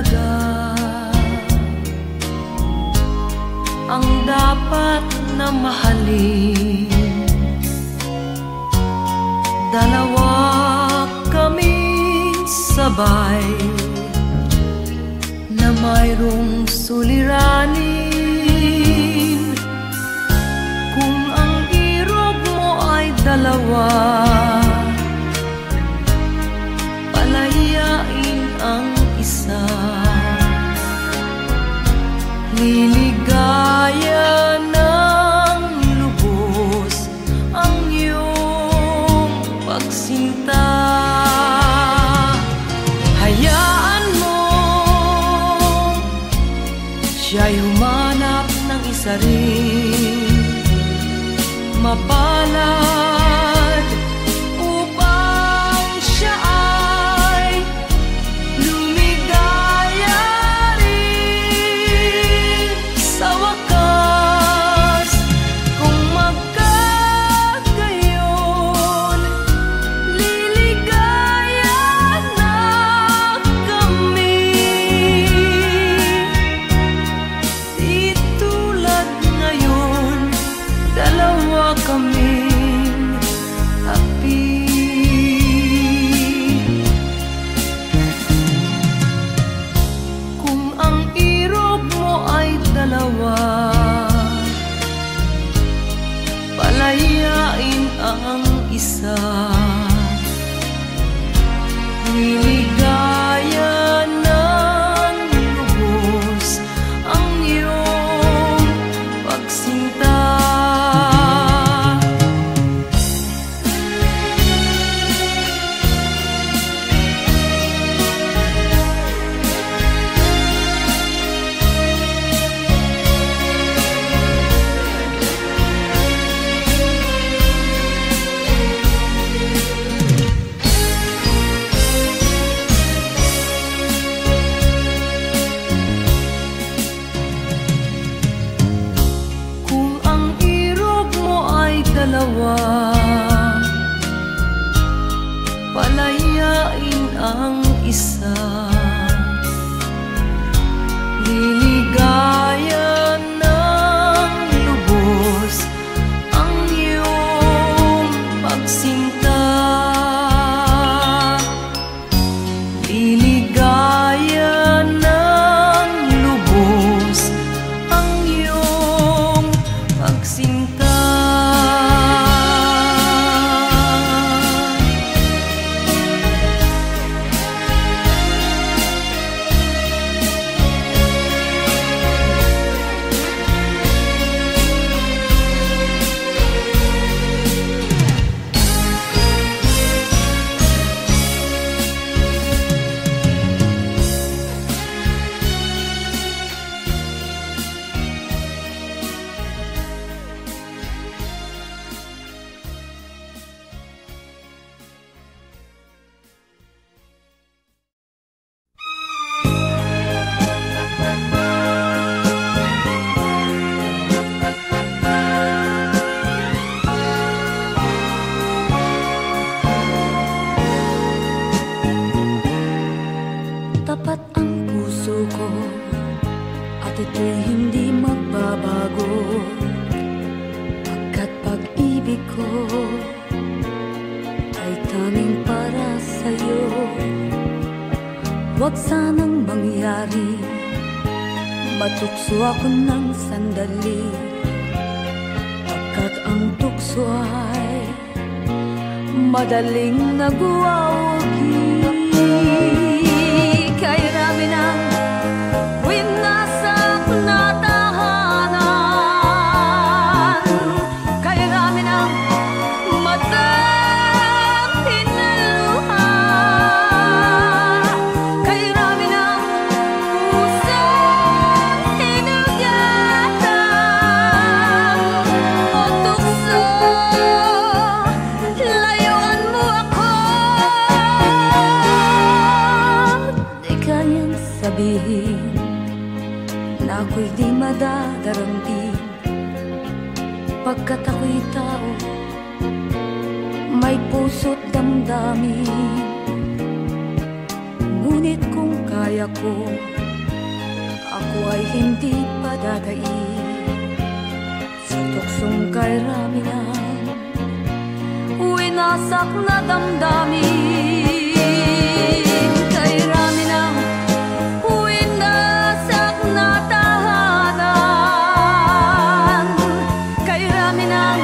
talaga ang dapat na mahalin. Dalawa kaming sabay na mayroong suliranin. Kung ang irog mo ay dalawa, palayain ang isa. Liligaya ng lubos ang iyong pagsinta. Hayaan mo siya'y humanap ng isa rin mapalad upang siya ay lumigaya rin sa wakas. Kung magkagayon, liligaya na kami. Di tulad ngayon, dalawa kaming api. Kung ang irog mo ay dalawa, palayain ang isa. Liligaya ng lubos ang iyong pagsinta. Kung ang irog mo ay dalawa, palayain ang isa. Liligaya ng lubos ang iyong pagsinta. Liligaya ng lubos ang iyong pagsinta. Tapat ang puso ko at ito'y hindi magbabago, pagkat pag-ibig ko ay tanging para sa'yo. Huwag sanang mangyari matukso ako ng sandali, pagkat ang tukso ay madaling nagwawagi. Kay rami ng winasak na tahanan, kay rami ng matang pinaluha, kay rami ng pusong hinugatan. O tukso, layuan mo ako. Di kayang sabihin na ako'y di madadaramdin, pagkat ako'y tao, may puso't damdamin. Ngunit kung kaya kaya ko, ako ay hindi padadaig sa tuksong kay Raminan, winasak na damdamin. Kay Raminan, winasak na tahanan. Kay Raminan,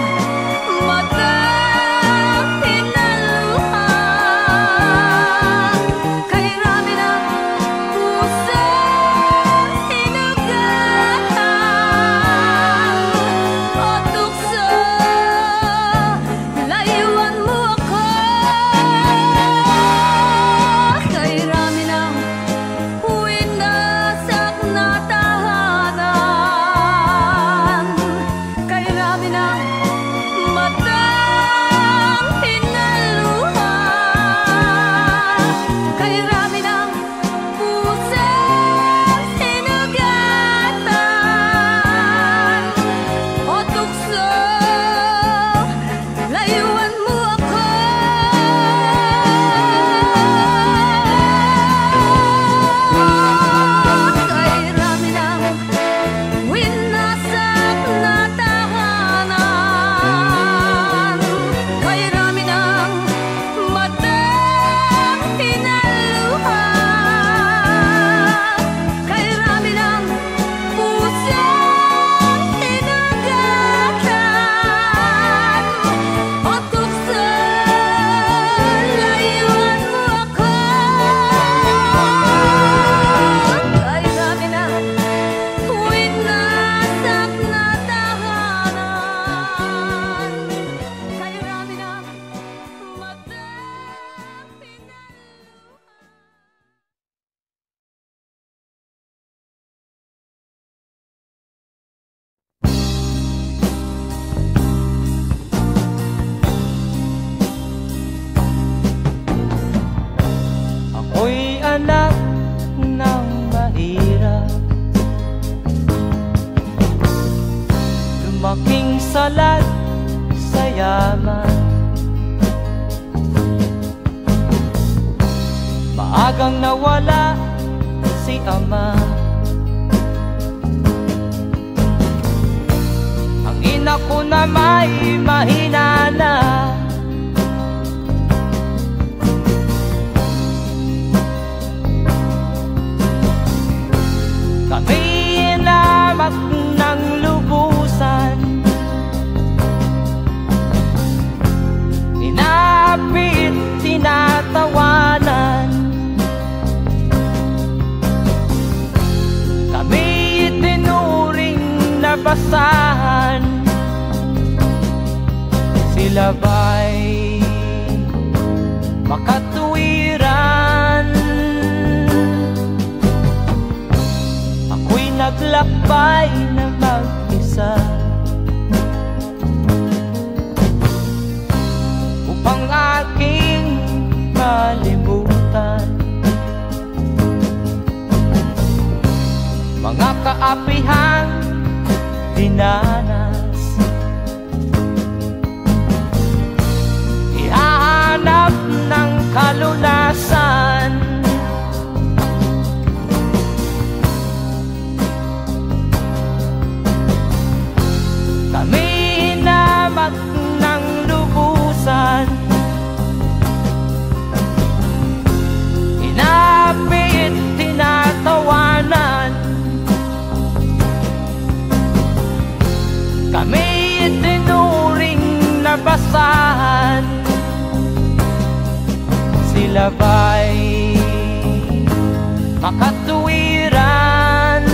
Lumaking salat sa yaman, maagang nawala si ama. Ang ina ko na may mahina na, kami inamat ng lubusan, inapit, tinatawanan. Kami itinuring na basahan, sila ba'y makatuwiran? Ako'y naglakbay na mag-isa upang aking malimutan mga kaapihang dinanas. Ihahanap ng kalunasan, kami hinamak ng lubusan, inapit, tinatawanan. Kami itinuring na basahan, sila ba'y makatuwiran?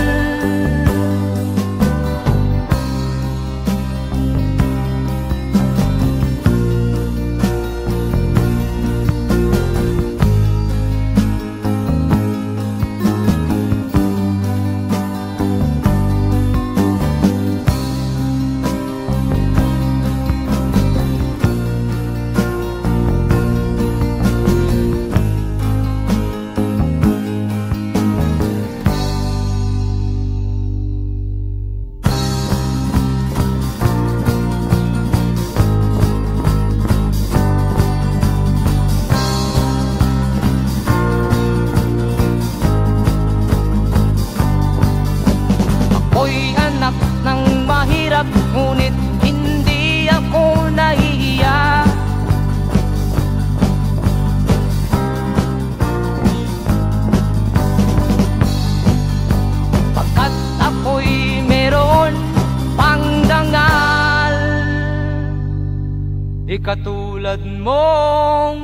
katulad mong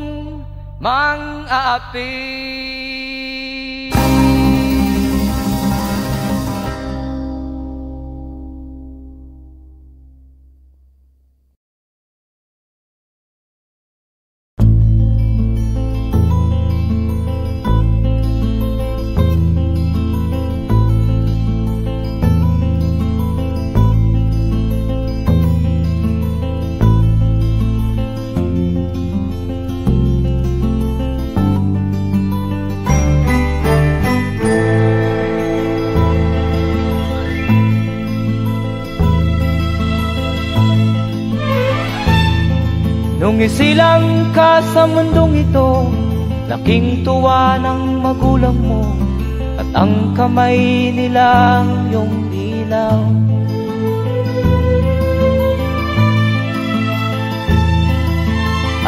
mang-aapi. Nung isilang ka sa mundong ito, laking tuwa ng magulang mo, at ang kamay nila iyong ilaw.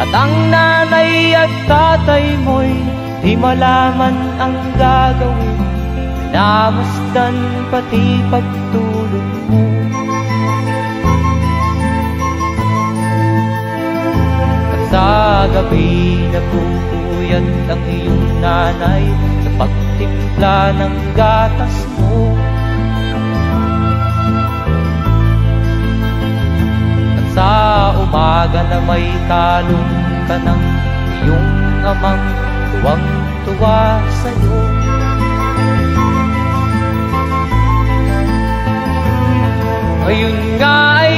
At ang nanay at tatay mo'y di malaman ang gagawin, namasdan pati pagtulog mo. Sa gabi napupuyat ang iyong nanay sa pagtimpla ng gatas mo. At sa umaga na may kalong ka ng iyong amang tuwang-tuwa sa'yo. Ngayon nga ay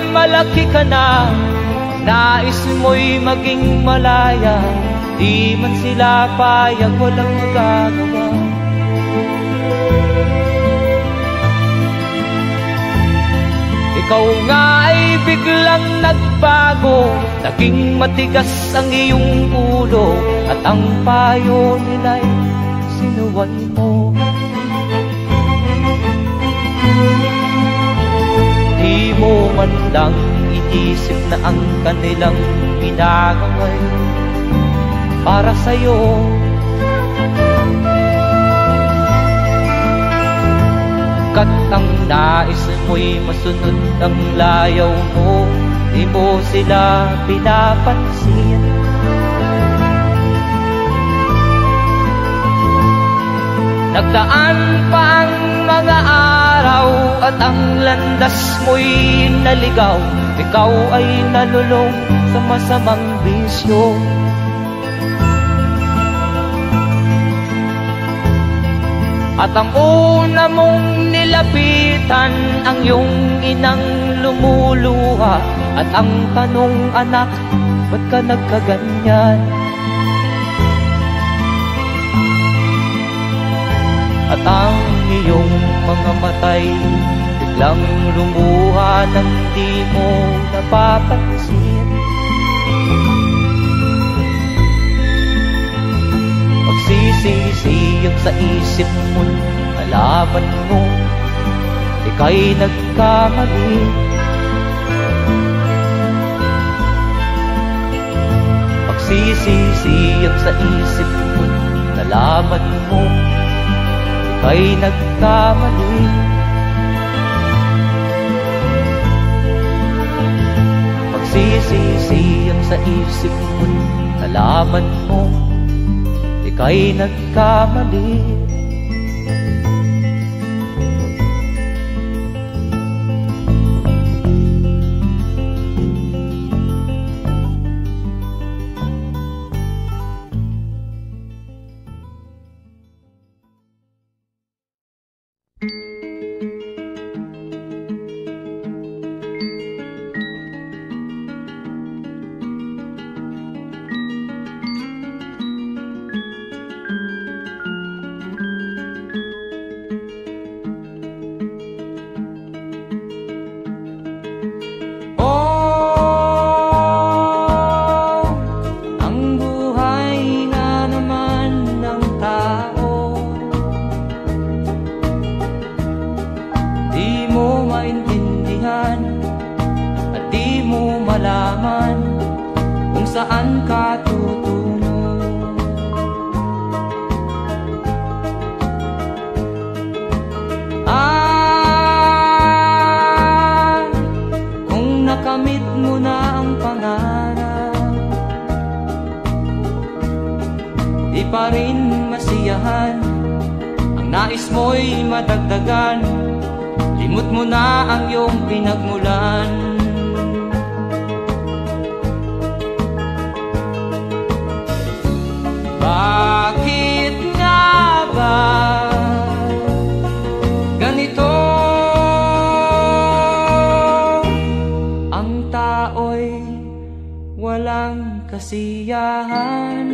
malaki ka na, nais mo'y maging malaya, di man sila payag, walang magagawa. Ikaw nga ay biglang nagbago, naging matigas ang iyong ulo, at ang payo nila'y sinuway mo. Di mo man lang inisip na ang kanilang ginagawa'y para sa'yo. Kat ang nais mo'y masunod ang layaw mo, di mo sila pinapansin. Nagdaan pa ang mga araw at ang landas mo'y naligaw, ikaw ay nalulong sa masamang bisyo. At ang una mong nilapitan ang iyong inang lumuluha, at ang tanong, anak, ba't ka nagkaganyan? At ang iyong mga matay biglang lumuha nang di mo napapansin. Magsisisiyag sa isip mo, nalaman mo ika'y nagkamali. Magsisisiyag sa isip mo, nalaman mo ika'y nagkamali. Magsisisiyag sa isip mo, nalaman mo ika'y nagkamali. Saan ka tutungo? Kung nakamit mo na ang pangarap, nais mo'y madagdagan, limot mo na ang iyong pinagmulan. Bakit nga ba ganito? Ang tao'y walang kasiyahan.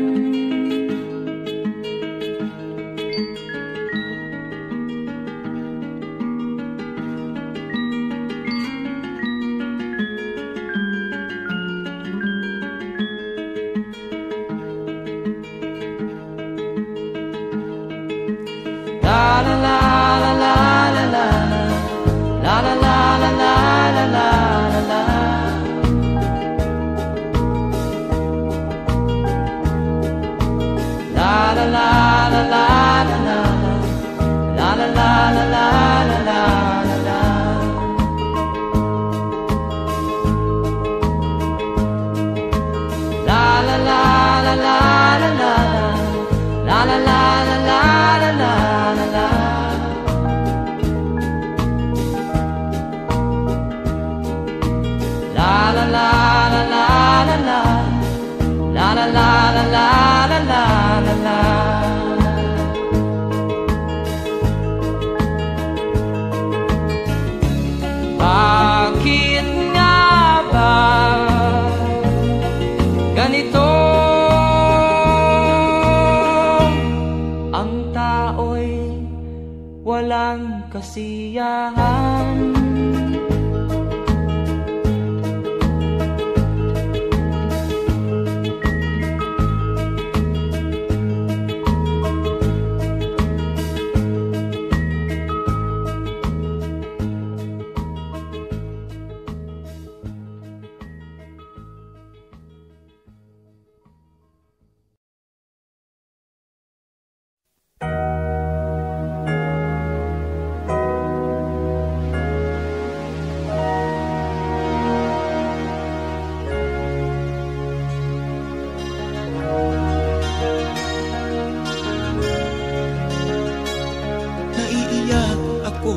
Bakit nga ba ganito? Ang tao'y walang kasiyahan.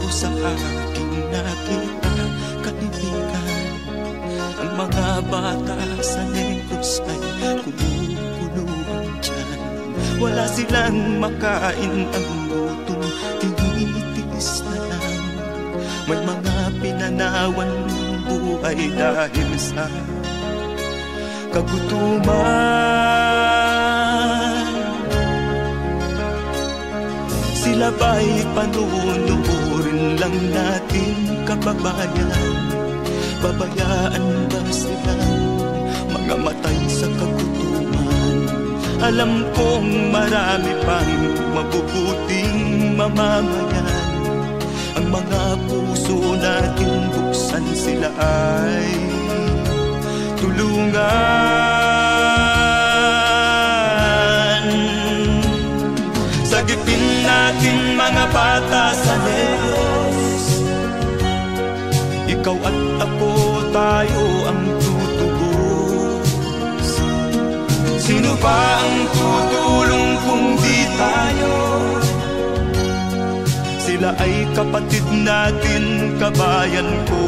Sa aking nakita, kaibigan, ang mga bata sa Negros ay kumukuluan dyan. Wala silang makain, ang gutom tinitiis na lang. May mga pinanawan ng buhay dahil sa kagutuman. Sila ba'y panunurin lang natin, kababayan? Babayaan ba silang mga matay sa kagutuman? Alam kong marami pang mabubuting mamamayan. Ang mga puso natin buksan, sila ay tulungan. Sagipin natin mga bata sa Negros, ikaw at ako, tayo ang tutubos. Sino ba ang tutulong kung di tayo? Sila ay kapatid natin, kabayan ko.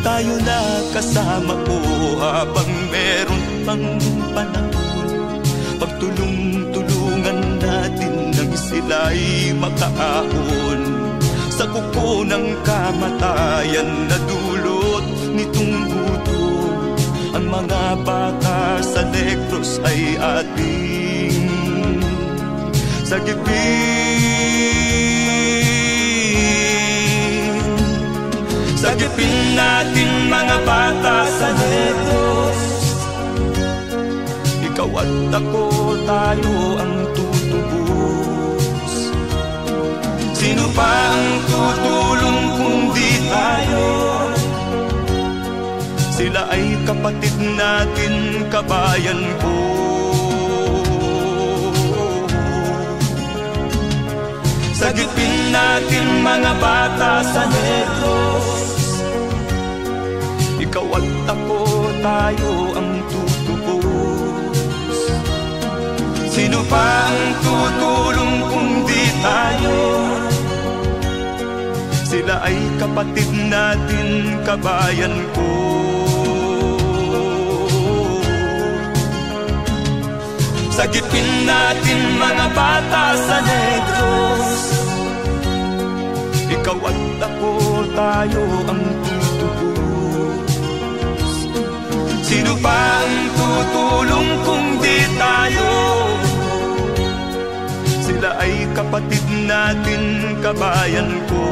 Tayo na kasama ko habang meron pang panahon. Pagtulong-tulungan natin nang sila'y makaahon sa kuko ng kamatayan na dulot nitong gutom. Ang mga bata sa Negros ay ating sagipin. Sagipin natin mga bata sa Negros, ikaw at ako, tayo ang tutubos. Sino pa ang tutulong kung di tayo? Sila ay kapatid natin, kabayan ko. Sagipin natin mga bata sa Negros, ikaw at ako, tayo ang tutubos. Sino pa ang tutulong kung di tayo? Sila ay kapatid natin, kabayan ko. Sagipin natin mga bata sa Negros. Ikaw at ako, tayo ang tutubos. Sino pa ang tutulong kung di tayo? Sila ay kapatid natin, kabayan ko.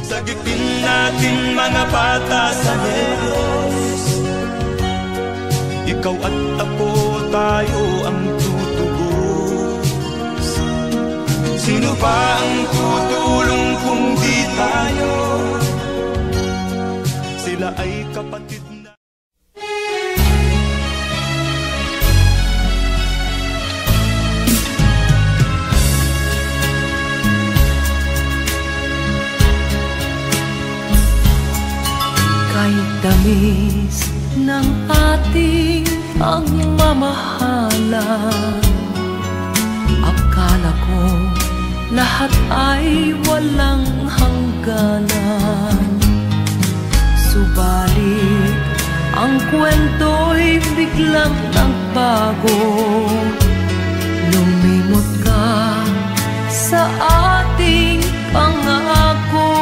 Sagipin natin mga bata sa Negros. Ikaw at ako, tayo ang tutubos. Sino pa ang tutulong kung di tayo? Sila ay kapatid na. Tamis ng ating pagmamahalan. Akala ko lahat ay walang hangganan. Subalit ang kwento'y biglang nagbago. Lumimot ka sa ating pangako.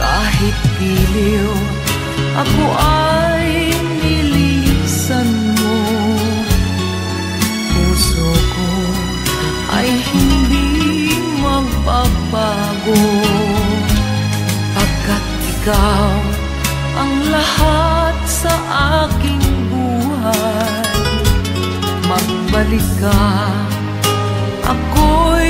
Kahit giliw, ako ay nilisan mo. Puso ko ay hindi magbabago. Pagkat ikaw ang lahat sa aking buhay. Magbalik ka, ako'y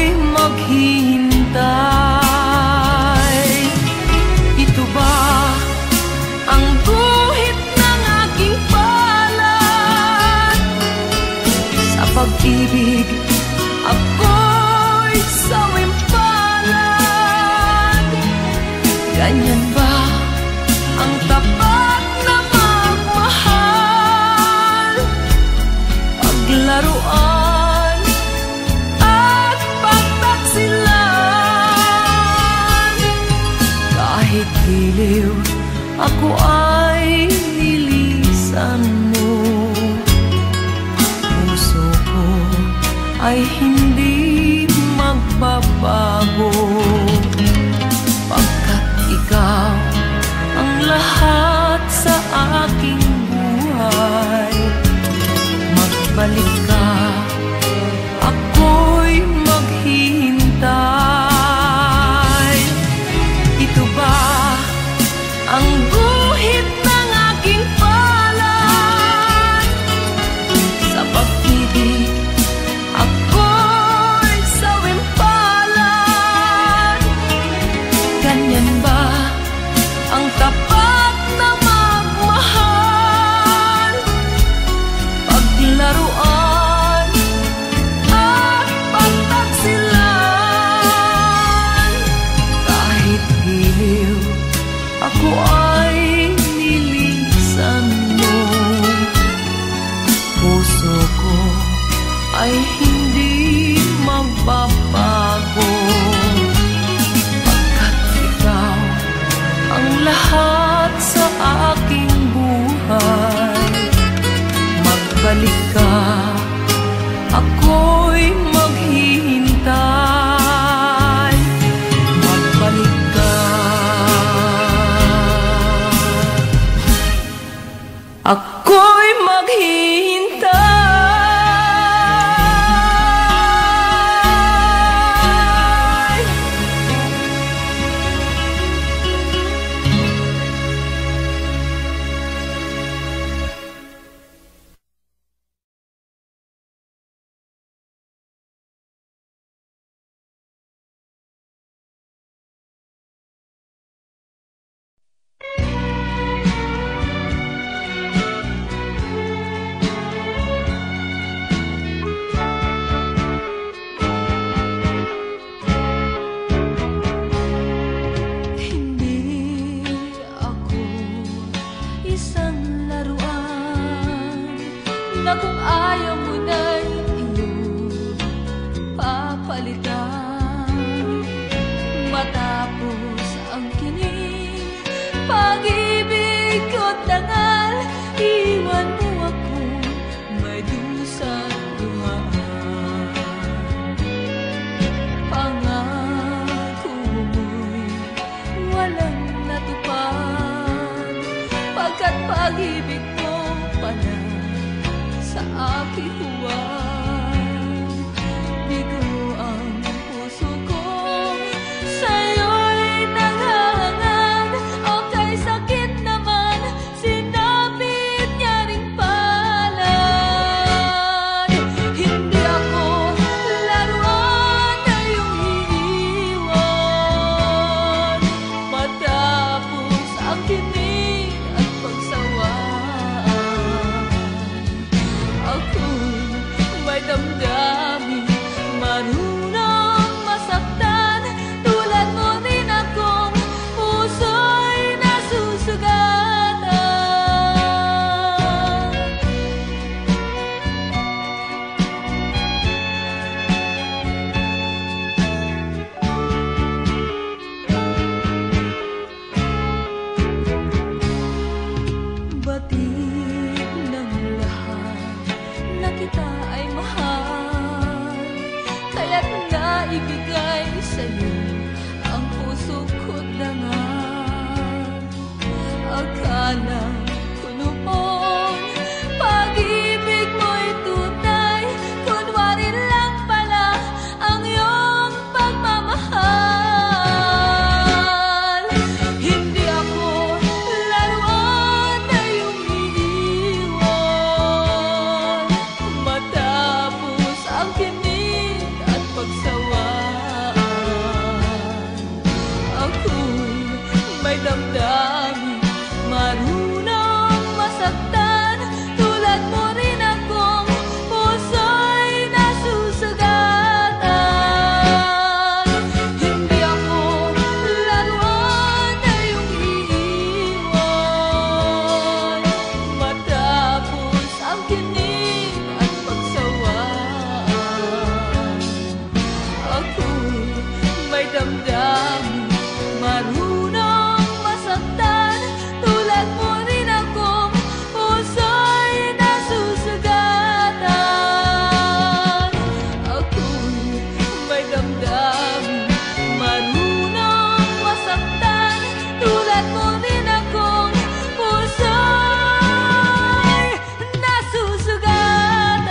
pag-ibig mo pa na sa aking huwag. Bigo ang puso ko sa'yo'y naghahangad. O kay sakit naman, sinapit niya ring palad. Hindi ako laruan na iyong iiwan. Matapos ang tinig at pagsawaan, ako'y may damdamin, marunong masaktan. Tulad mo din akong puso'y nasusugatan. Batid ng lahat na kita ay mahal, kaya't naibigay sa'yo ang puso ko't dangal. Akala ko noon pag-ibig mo'y tunay, kunwari lang pala ang iyong pagmamahal. Hindi ako laruan na iyong iiwan. Matapos ang kinig at pagsawaan, ako'y may damdamin, marunong masaktan. Tulad mo rin akong puso'y nasusugatan. Hindi ako laruan na iyong iiwan. Matapos ang kinig at pagsawaan, ako'y may damdamin, marunong masaktan. Tulad mo rin akong puso'y nasusugatan. Ako'y may damdamin, marunong masaktan. Tulad mo rin akong puso'y nasusugatan.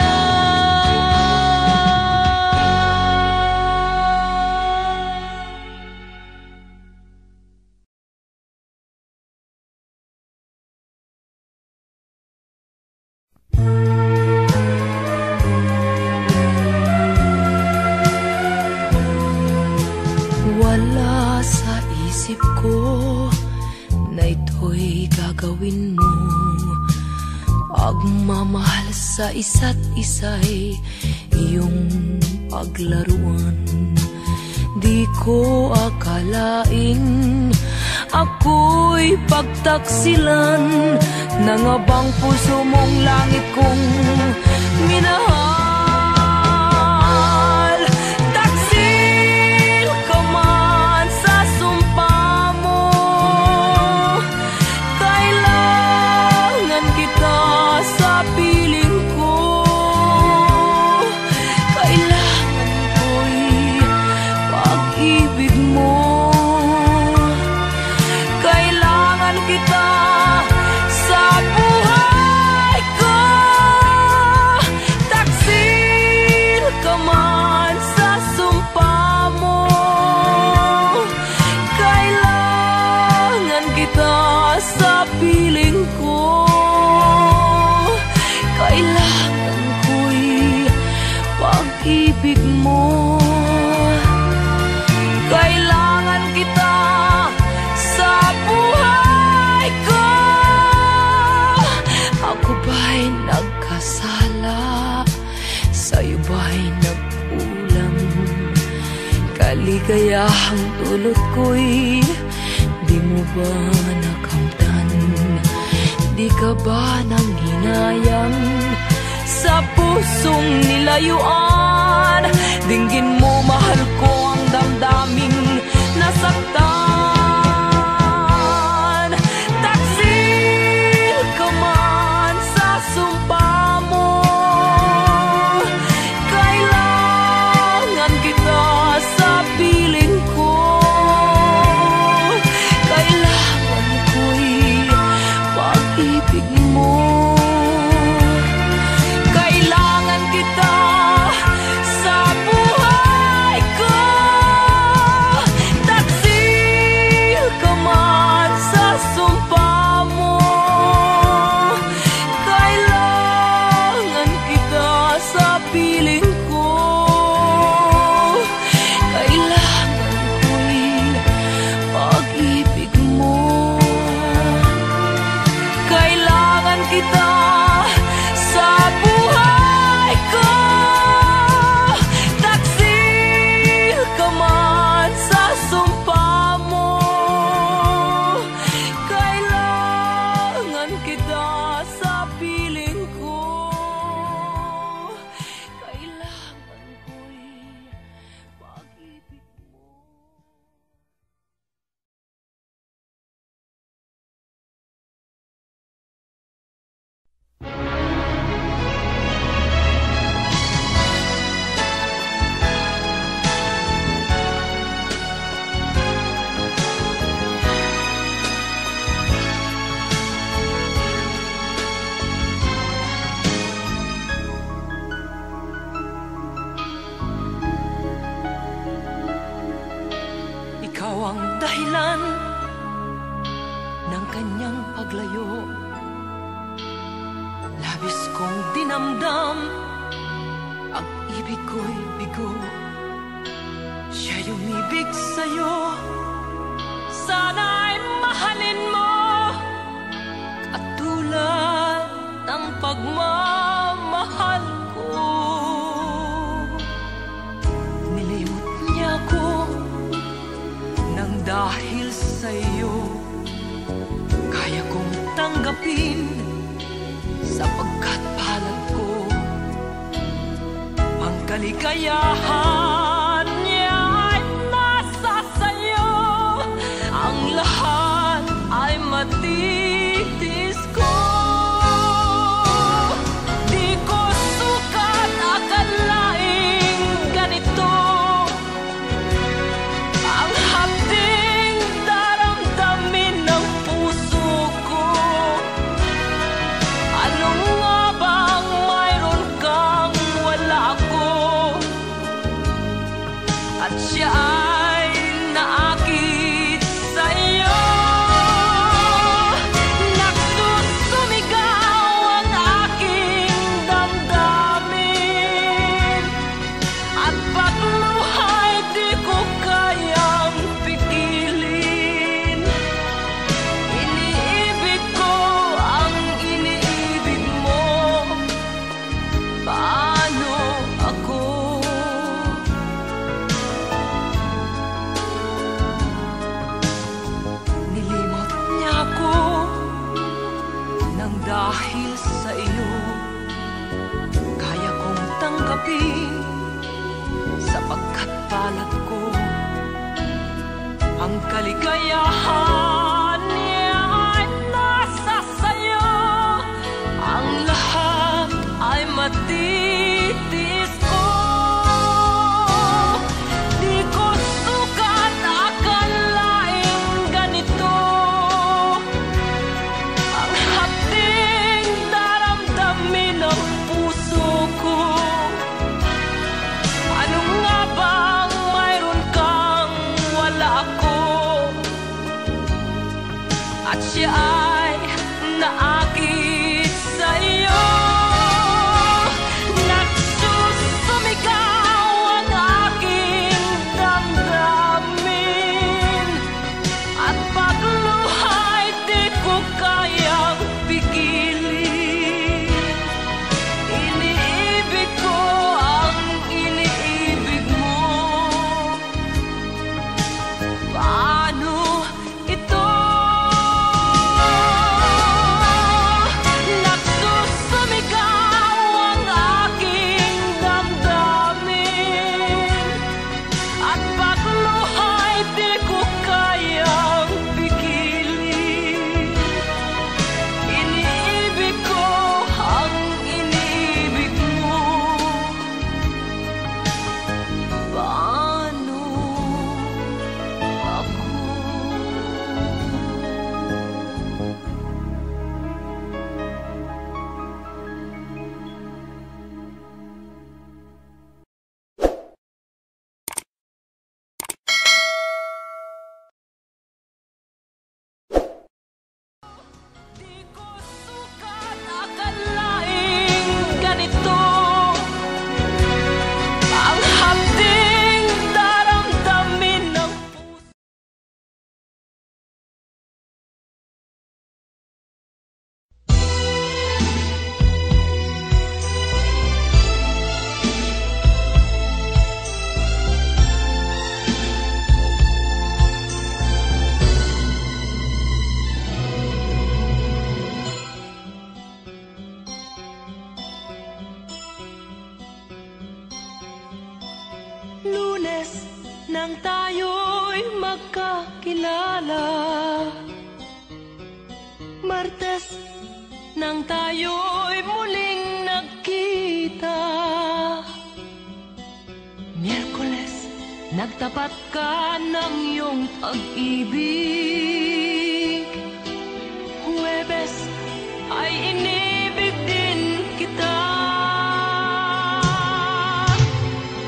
Wala sa isip ko na ito'y gagawin mo. Pagmamahal sa isa't isa'y iyong paglaruan. Di ko akalain ako'y pagtaksilan ng abang puso mong langit kong minahal. Taksil ka man sa sumpa mo, kailangan kita sa piling ko. Kailangan ko'y pag-ibig mo. Kailangan kita sa buhay ko. Taksil ka man sa sumpa mo, kailangan kita sa piling ko. Kailangan ko'y pag-ibig mo. Kailangan kita sa buhay ko. Ako ba'y nagkasala? Sa'yo ba'y nagkulang? Kaligayahang dulot ko'y di mo ba nakamtan? Di ka ba nanghinayang sa pusong nilayuan? Dinggin mo, mahal ko, ang damdaming nasaktan. Taksil ka man sa sumpa mo, kailangan kita sa piling ko. Kailangan ko'y pag-ibig mo. dahilan ng kanyang paglayo. Labis kong dinamdam, ang ibig ko'y bigo. Siya'y umibig sa'yo, sana'y mahalin mo, katulad ng pagmamahal ko. Nilimot niya ko nang dahil sa'yo, kaya kong tanggapin sapagkat palad ko. Ang kaligayahan niya ay nasa sa'yo, ang lahat ay matitis ko. Di ko sukat akalaing ganito ang hapding daramdamin ng puso ko. Ano nga bang mayroon kang wala ako, at siya ay naakit sa'yo. Nagsusumigaw ang aking damdamin, at pagluhay di ko kayang pigilin. Iniibig ko ang iniibig mo, paano ako? Nilimot niya ako nang dahil sa iyo, kaya kong tanggapin sapagkat palad ko. Ang kaligayahan niya ay nasa sayo, ang lahat ay matitis ko. Di ko sukat akalaing ganito ang hapding daramdamin ng puso ko. Ano nga bang mayroon kang wala ako, at siya ay naakit sa'yo. Nagsusumigaw ang aking damdamin, at pagluhay di ko kayang pigilin. Iniibig ko ang iniibig mo, paano ito? Nagsusumigaw ang aking damdamin, at pagluhay di ko kayang pigilin. Iniibig ko ang iniibig mo, paano ako? Di ko sukat akalaing ganito ang hapding daramdamin ng puso. Lunes nang tayo'y magkakilala, Martes nang tayo'y muling nagkita, Miyerkules nagtapat ka ng iyong pag-ibig, Huwebes ay inibig din kita,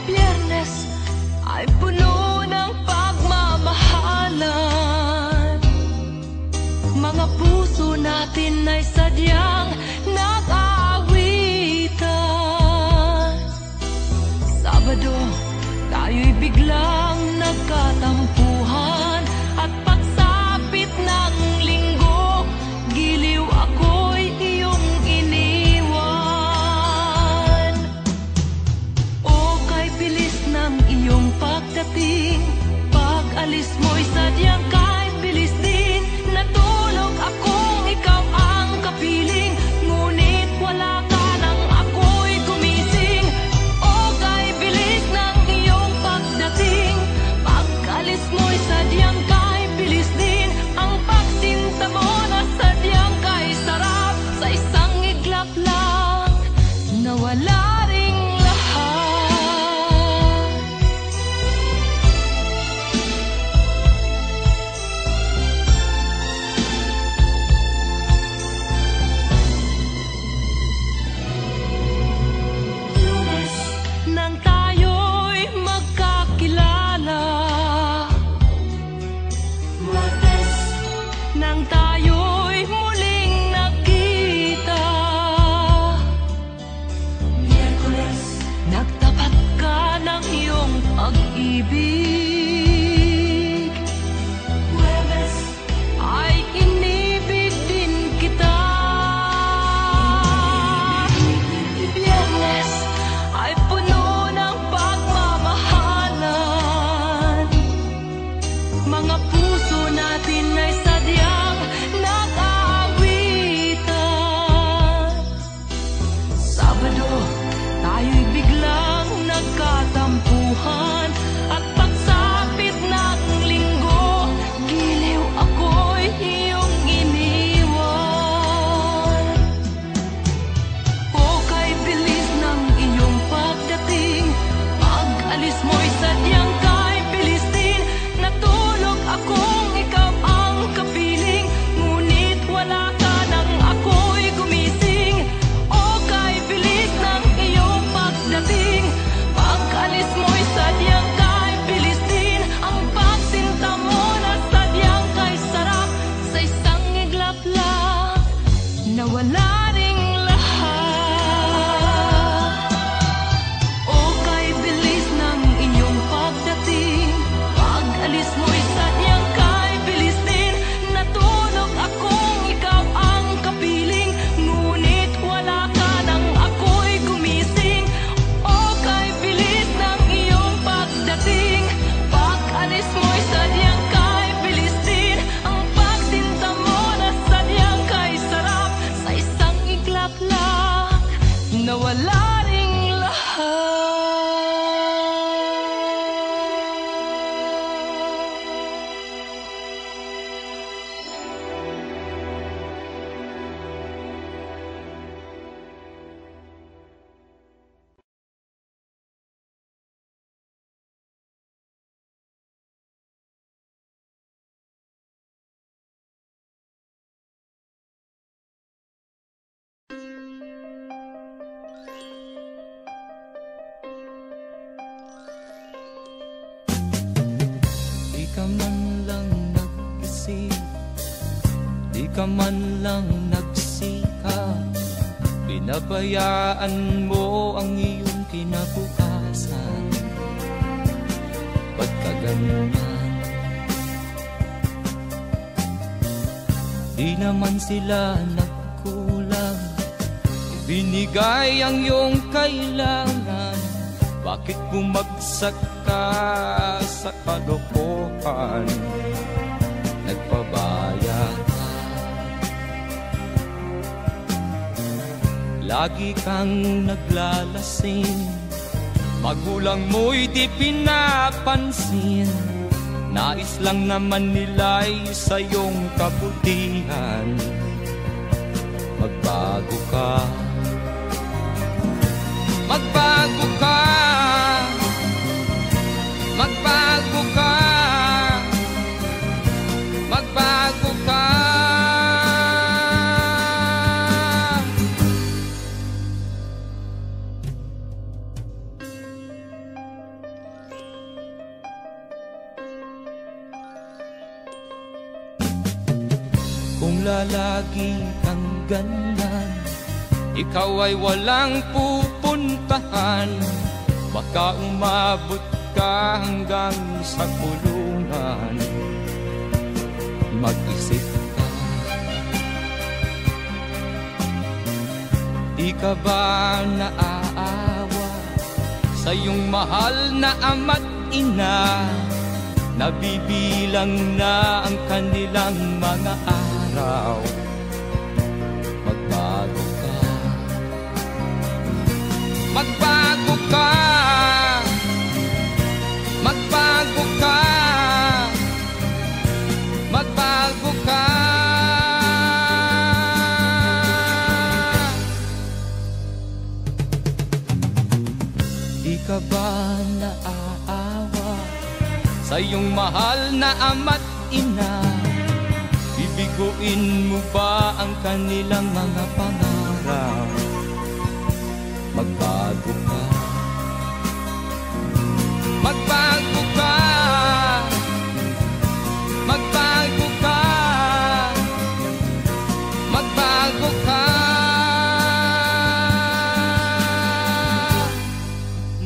Biyernes ay puno ng pagmamahalan, Pag-alis mo'y sadyang kahit bilis din. Natulog akong ikaw ang kapiling, ngunit wala ka nang ako'y gumising. O kay bilis ng iyong pagdating. Pag-alis mo'y sadyang kahit bilis din. Ang pagsinta mo na sadyang kahit sarap, sa isang iglap lang nawala ring lahat. Lunes nang tayo'y magkakilala, Martes nang tayo'y muling nagkita, Miyerkules nagtapat ka ng iyong pag-ibig, Huwebes ay inibig din kita, Biyernes ay puno ng pagmamahalan. Mga puso natin ay sadyang nag-aawitan. Sabado, tayo'y biglang nagkatampuhan. At pagsapit ng linggo, giliw ako'y iyong iniwan. O kay bilis ng iyong pagdating, pag-alis mo'y sadyang kahit bilis din. Natulog akong ikaw ang kapiling, ngunit wala ka nang ako'y gumising. O kay bilis ng iyong pagdating, pag-alis mo'y sadyang kahit bilis din. Ang pagsinta mo na sadyang kay sarap, sa isang iglap lang nawala ring lahat. O kay bilis ng iyong pagdating, pag-alis mo'y sadyang kay bilis din. Natulog akong ikaw ang kapiling, ngunit wala ka nang ako'y gumising. O kay bilis ng iyong pagdating, pag-alis mo'y sadyang kay bilis din. Ang pagsinta mo na sadyang kay sarap, sa isang iglap lang nawala ring lahat. Di ka man lang nag-isip, di ka man lang nagsikap, pinabayaan mo ang iyong kinabukasan. Ba't ka ganyan? Di naman sila nagkulang, ibinigay ang iyong kailangan. Bakit bumagsak ka sa kalokohan? Nagpabaya ka, lagi kang naglalasing, magulang mo'y di pinapansin. Nais lang naman nila'y sa iyong kabutihan. Magbago ka, magbago ka, magbago ka, magbago ka. Kung lalagi kang ganyan, ikaw ay walang pupuntahan. Baka umabot ka hanggang sa kulungan. Mag-isip ka, di ka ba naaawa sa iyong mahal na ama't ina nabibilang na ang kanilang mga araw. Magbago ka, magbago ka, magbago ka, magbago ka. Di ka ba naaawa sa iyong mahal na ama't ina? Bibiguin mo ba ang kanilang mga pangarap? Magbago ka, magbago ka, magbago ka, magbago ka.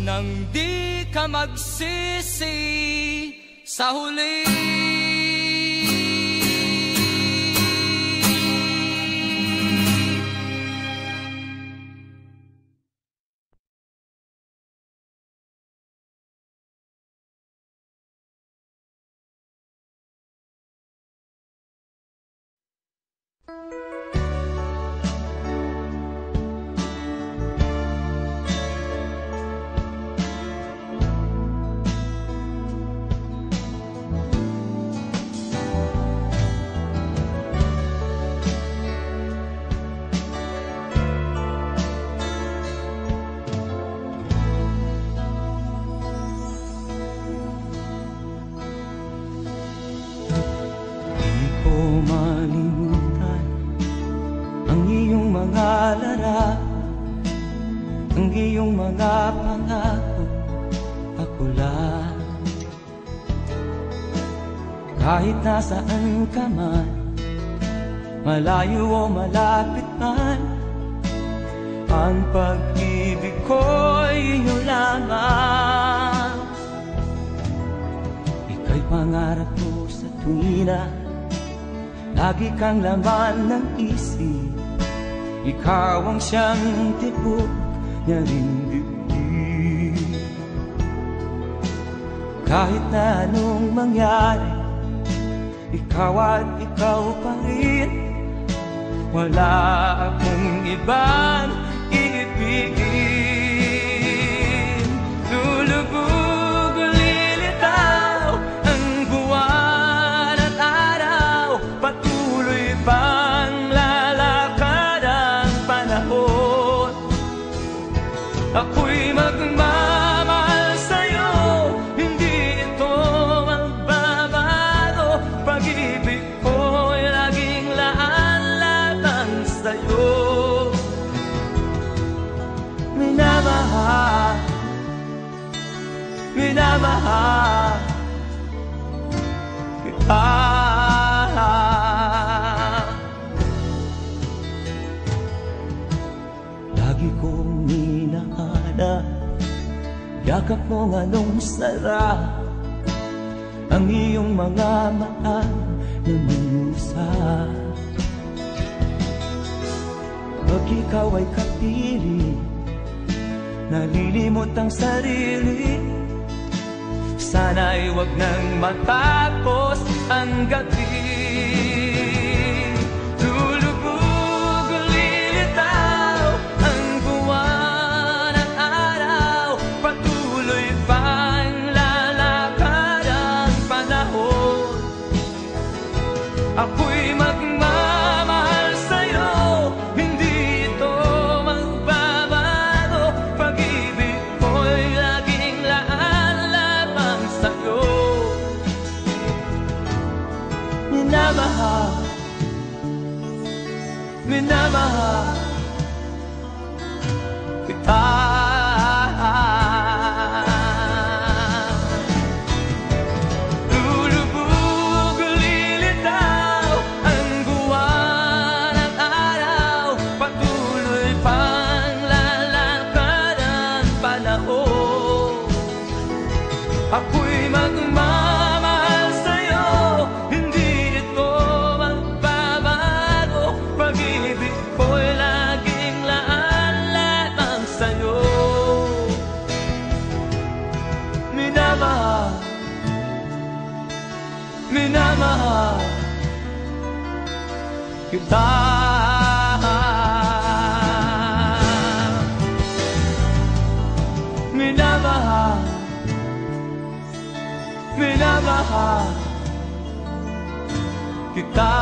Nang di ka magsisi sa huli. Ang iyong mga pangako, ako lang. Kahit nasaan ka man, malayo o malapit man, ang pag-ibig ko'y iyo lamang. Ika'y pangarap ko sa tuwina, lagi kang laman ng isip. Ikaw ang siyang tibok niya ring dibdib. Kahit na anong mangyari, ikaw at ikaw pa rin. Wala akong ibang iibigin. Lulubog o lilitaw ang buwan at araw, patuloy pang lalakad ang panahon. Ako'y magmamahal sa'yo, hindi ito magbabago. Pag-ibig ko'y laging laan-latang sa'yo. Minamahal, minamahal kita. Lagi kong hinahanap yakap mo anong sarap, ang iyong mga mata na minusap. Pag ikaw ay kapiling, nalilimot ang sarili. Sana'y wag nang matapos ang gabi. Lulubog o lilitaw ang buwan at araw, patuloy pang lalakad ang panahon. Ako'y magmamahal sa'yo, hindi ito magbabago. Pag-ibig ko'y laging laan lamang sa'yo. Minamahal, minamahal kita. Lulubog o lilitaw ang buwan at araw, patuloy pang lalakad ang panahon. Ako'y magmamahal sa'yo, hindi ito magbabago. Pag-ibig ko'y minamahal kita. Minamahal, minamahal kita.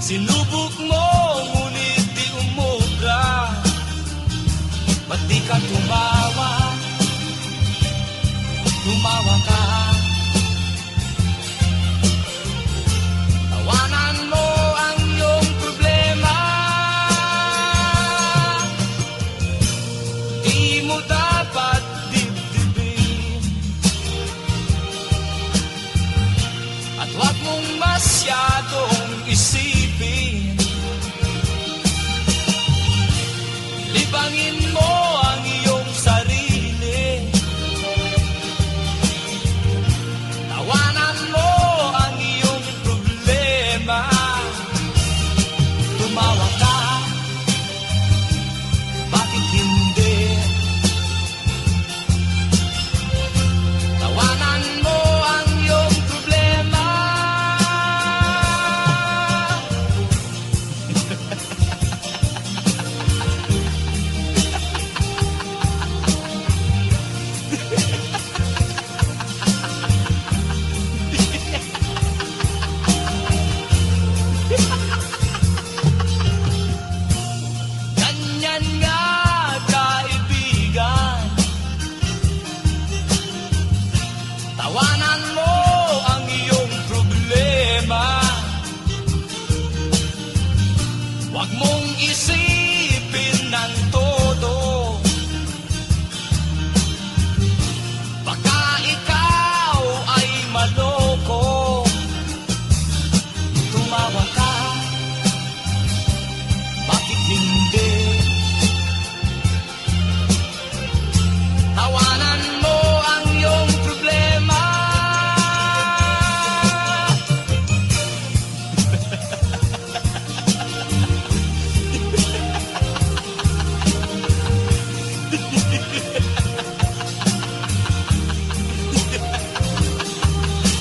Sinubok mo, ngunit di umubra. Ba't di ka tumawa? Tumawa ka. Tawanan mo ang iyong problema. Di mo dapat dibdibin. At huwag mong masyadong isipin. Libangin mo ang iyong sarili. Tawanan mo ang iyong problema. Tumawa ka, bakit hindi? Tawanan mo ang iyong problema. Ganyan nga, kaibigan. Tawanan mo ang iyong problema. Huwag mong isipin ng todo. Baka ikaw ay maloko. Tumawa ka, bakit hindi? Tawanan mo ang iyong problema.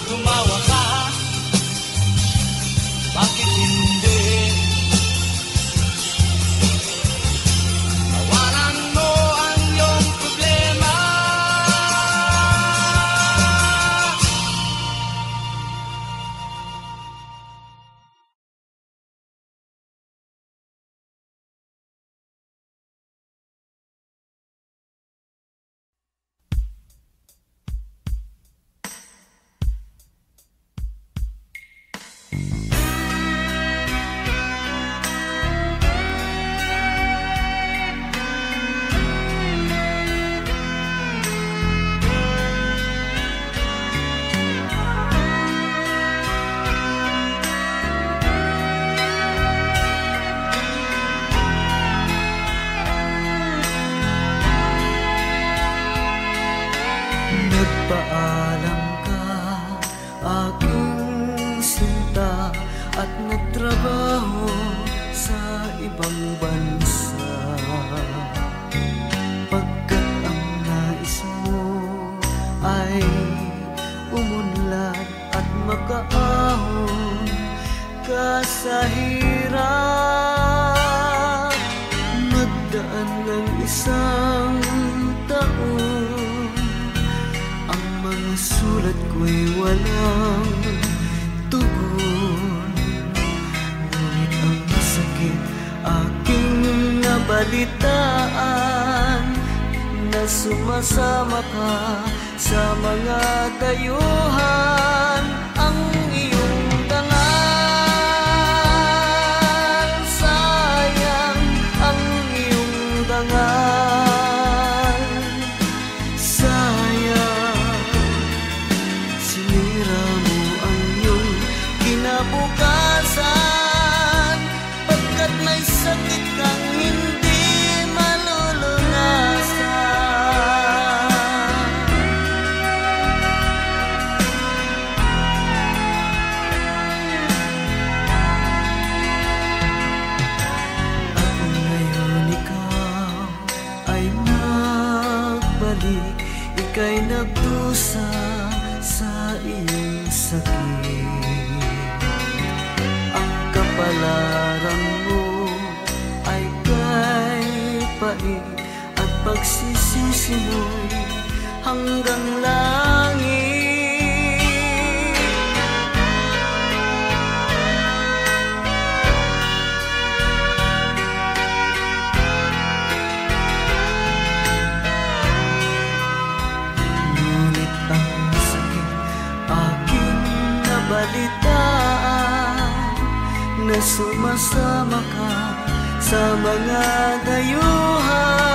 Tumawa ka, bakit hindi? Tawanan mo ang iyong problema. Nagpaalam ka, aking sinta, at nagtrabaho sa ibang bansa. Pagkat ang nais mo ay umunlad at makaahon ka sa hirap. Magdaan ng isang taon, sugat ko'y walang tugon. Ngunit ang sakit aking nabalitaan, na sumasama ka sa mga dayuhan. Ang iyong dangal, sayang ang iyong dangal. Sayang, sinira mo ang iyong kinabukasan, pagkat may sakit kang hindi ika'y nagdusa sa iyong sakit. Ang kapalaran mo ay kay pait, at pagsisisi mo'y hanggang langit. Balitaan na sumasama ka sa mga dayuhan.